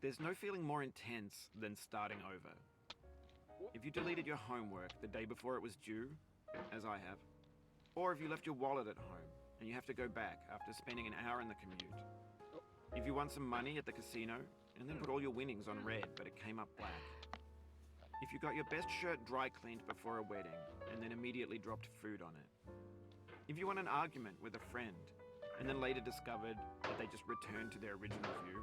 There's no feeling more intense than starting over. If you deleted your homework the day before it was due, as I have, or if you left your wallet at home and you have to go back after spending an hour in the commute. If you won some money at the casino and then put all your winnings on red but it came up black. If you got your best shirt dry cleaned before a wedding and then immediately dropped food on it. If you won an argument with a friend and then later discovered that they just returned to their original view.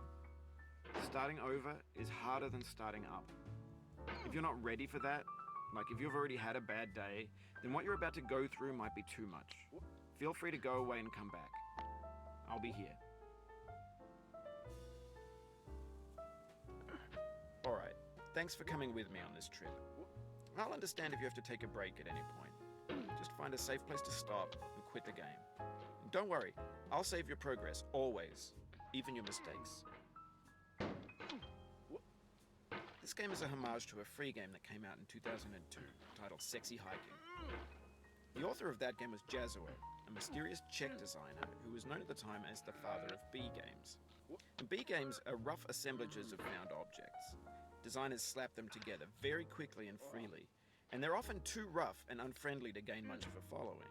Starting over is harder than starting up. If you're not ready for that, like if you've already had a bad day, then what you're about to go through might be too much. Feel free to go away and come back. I'll be here. Alright, thanks for coming with me on this trip. I'll understand if you have to take a break at any point. Just find a safe place to stop and quit the game. And don't worry, I'll save your progress, always, even your mistakes. This game is a homage to a free game that came out in 2002, titled Sexy Hiking. The author of that game was Jazzuo, a mysterious Czech designer who was known at the time as the father of B games. And B games are rough assemblages of found objects. Designers slap them together very quickly and freely, and they're often too rough and unfriendly to gain much of a following.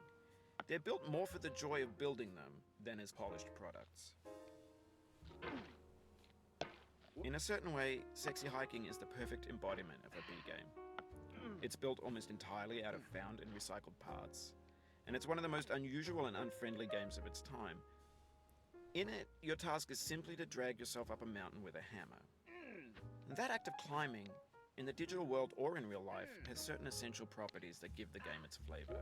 They're built more for the joy of building them than as polished products. In a certain way, Sexy Hiking is the perfect embodiment of a B game. It's built almost entirely out of found and recycled parts, and it's one of the most unusual and unfriendly games of its time. In it, your task is simply to drag yourself up a mountain with a hammer. And that act of climbing, in the digital world or in real life, has certain essential properties that give the game its flavor.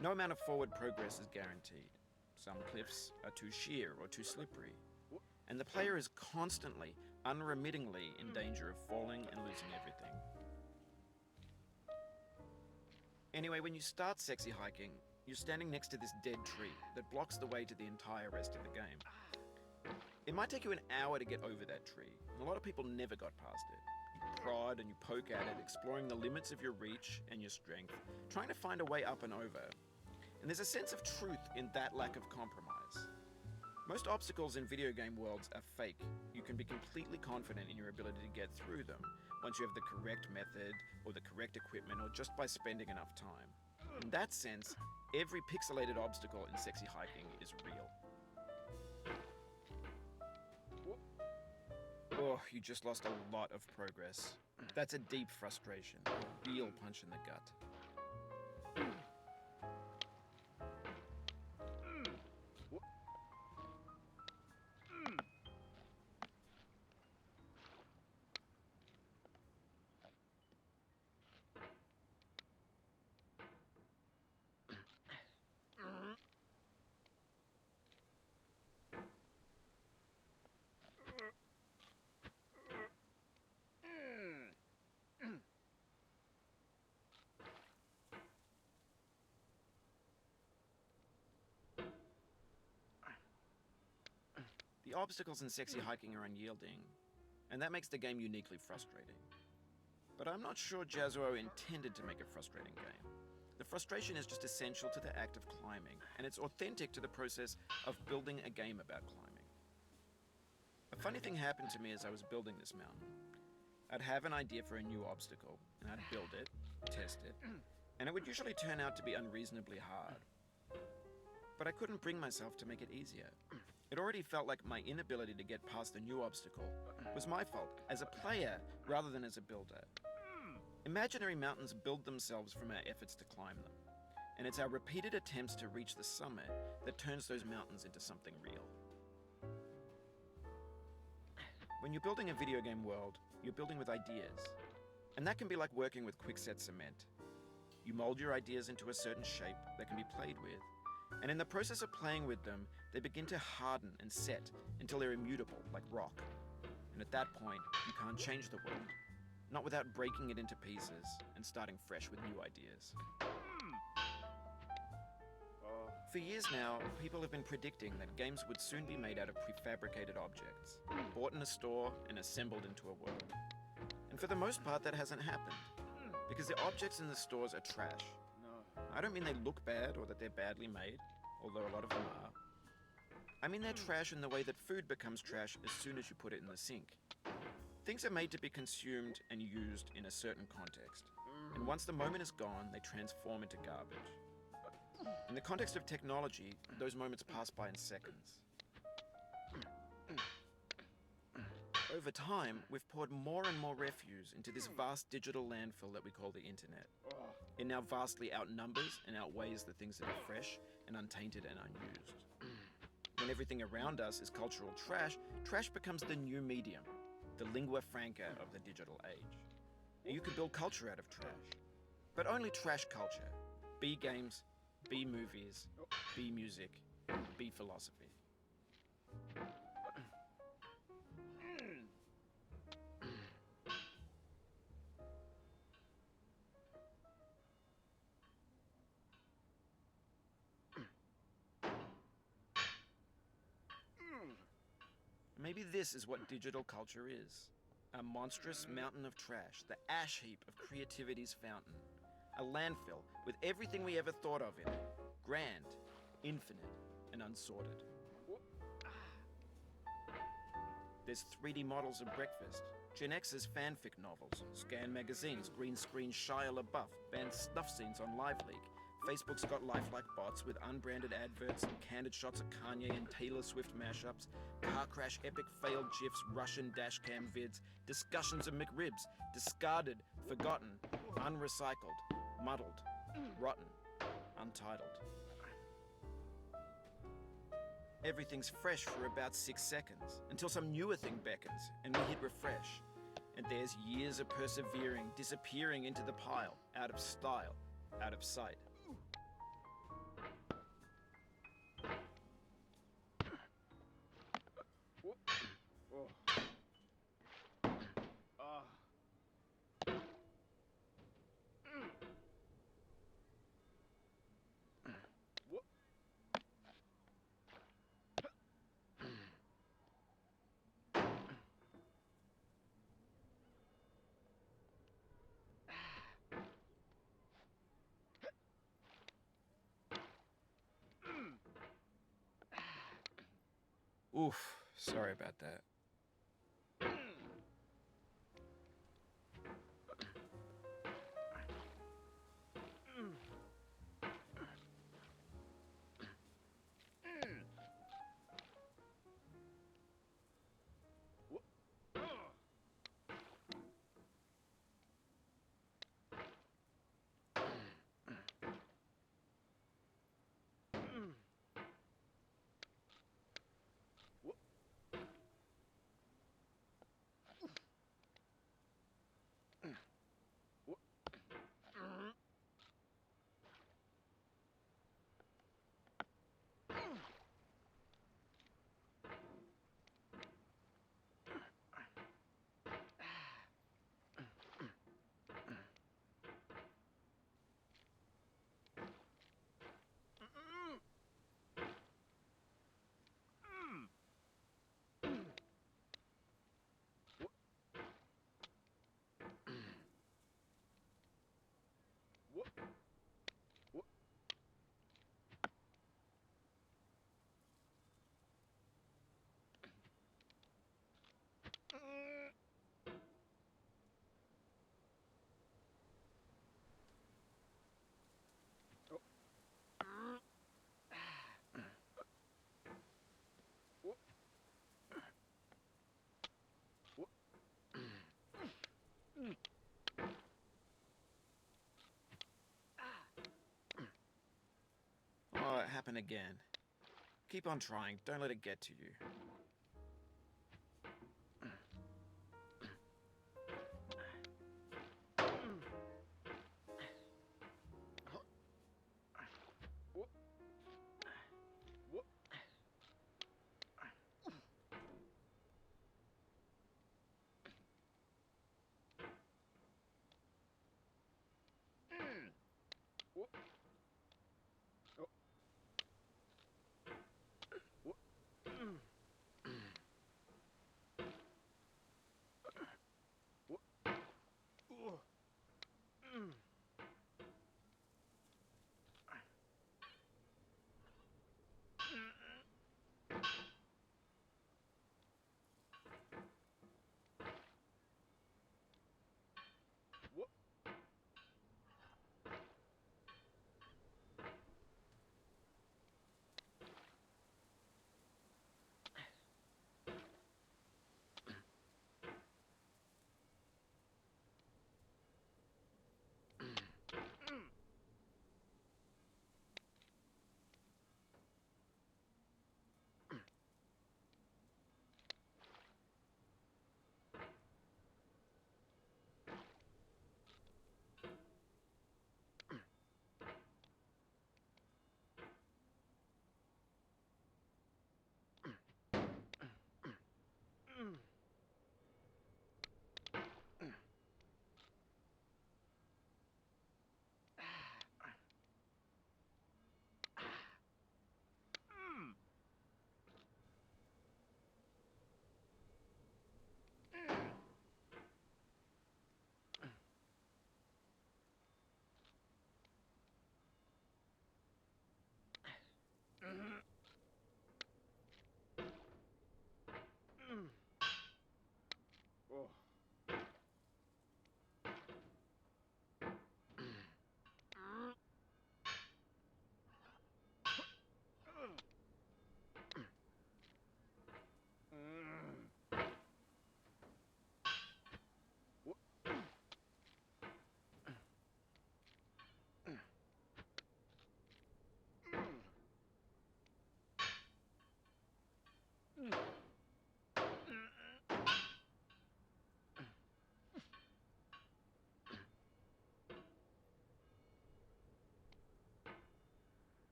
No amount of forward progress is guaranteed. Some cliffs are too sheer or too slippery. And the player is constantly, unremittingly in danger of falling and losing everything. Anyway, when you start Sexy Hiking, you're standing next to this dead tree that blocks the way to the entire rest of the game. It might take you an hour to get over that tree, and a lot of people never got past it. You prod and you poke at it, exploring the limits of your reach and your strength, trying to find a way up and over. And there's a sense of truth in that lack of compromise. Most obstacles in video game worlds are fake. You can be completely confident in your ability to get through them once you have the correct method or the correct equipment or just by spending enough time. In that sense, every pixelated obstacle in Sexy Hiking is real. Oh, you just lost a lot of progress. That's a deep frustration, a real punch in the gut. The obstacles in Sexy Hiking are unyielding, and that makes the game uniquely frustrating. But I'm not sure Jazzuo intended to make a frustrating game. The frustration is just essential to the act of climbing, and it's authentic to the process of building a game about climbing. A funny thing happened to me as I was building this mountain. I'd have an idea for a new obstacle, and I'd build it, test it, and it would usually turn out to be unreasonably hard. But I couldn't bring myself to make it easier. It already felt like my inability to get past the new obstacle was my fault, as a player rather than as a builder. Imaginary mountains build themselves from our efforts to climb them, and it's our repeated attempts to reach the summit that turns those mountains into something real. When you're building a video game world, you're building with ideas, and that can be like working with quickset cement. You mold your ideas into a certain shape that can be played with, and in the process of playing with them, they begin to harden and set until they're immutable, like rock. And at that point, you can't change the world, not without breaking it into pieces and starting fresh with new ideas. For years now, people have been predicting that games would soon be made out of prefabricated objects, bought in a store and assembled into a world. And for the most part, that hasn't happened, because the objects in the stores are trash. I don't mean they look bad or that they're badly made, although a lot of them are. I mean they're trash in the way that food becomes trash as soon as you put it in the sink. Things are made to be consumed and used in a certain context, and once the moment is gone, they transform into garbage. In the context of technology, those moments pass by in seconds. Over time, we've poured more and more refuse into this vast digital landfill that we call the internet. It now vastly outnumbers and outweighs the things that are fresh and untainted and unused. When everything around us is cultural trash, trash becomes the new medium, the lingua franca of the digital age. And you can build culture out of trash. But only trash culture. Be games, be movies, be music, be philosophy. Maybe this is what digital culture is. A monstrous mountain of trash, the ash heap of creativity's fountain. A landfill with everything we ever thought of in it. Grand, infinite, and unsorted. There's 3D models of breakfast, Gen X's fanfic novels, scan magazines, green screen Shia LaBeouf, banned snuff scenes on LiveLeak. Facebook's got lifelike bots with unbranded adverts and candid shots of Kanye and Taylor Swift mashups, car crash epic failed GIFs, Russian dashcam vids, discussions of McRibs, discarded, forgotten, unrecycled, muddled, rotten, untitled. Everything's fresh for about 6 seconds, until some newer thing beckons, and we hit refresh. And there's years of persevering, disappearing into the pile, out of style, out of sight. Oof, sorry about that. Oh, it happened again. Keep on trying, don't let it get to you.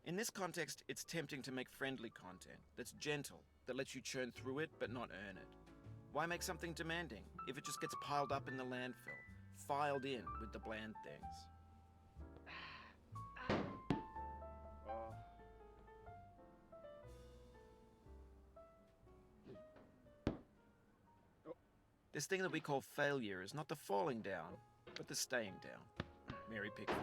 In this context, it's tempting to make friendly content that's gentle, that lets you churn through it but not earn it. Why make something demanding if it just gets piled up in the landfill, filed in with the bland things? This thing that we call failure is not the falling down, but the staying down. Mary Pickford.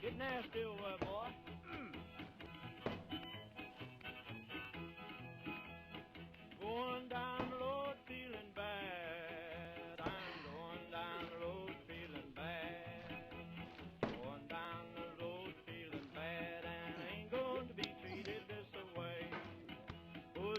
Get nasty over there, boy. Going down the road feeling bad. I'm going down the road feeling bad. Going down the road feeling bad, and I ain't going to be treated this way. Oh,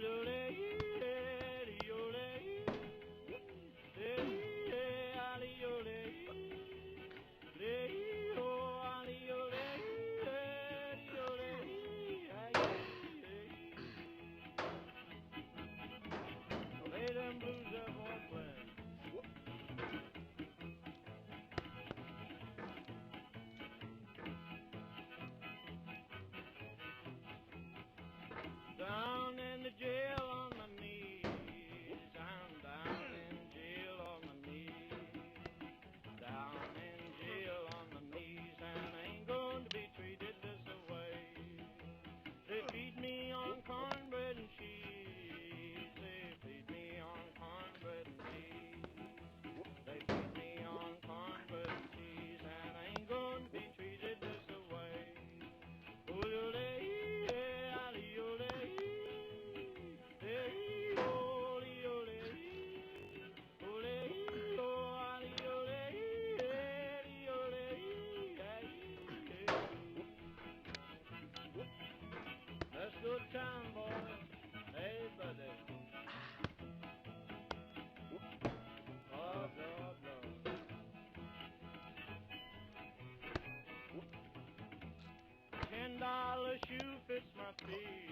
down in the jail on my knees. I'm down in jail on my knees. Down in jail on my knees, and I ain't going to be treated this way. They feed me on cornbread and cheese. They feed me on cornbread and cheese. They feed me on cornbread and cheese, and I ain't going to be treated this way. Oh, that's good time, boys. Hey, buddy. Oh, God, no. $10 shoe fits my feet.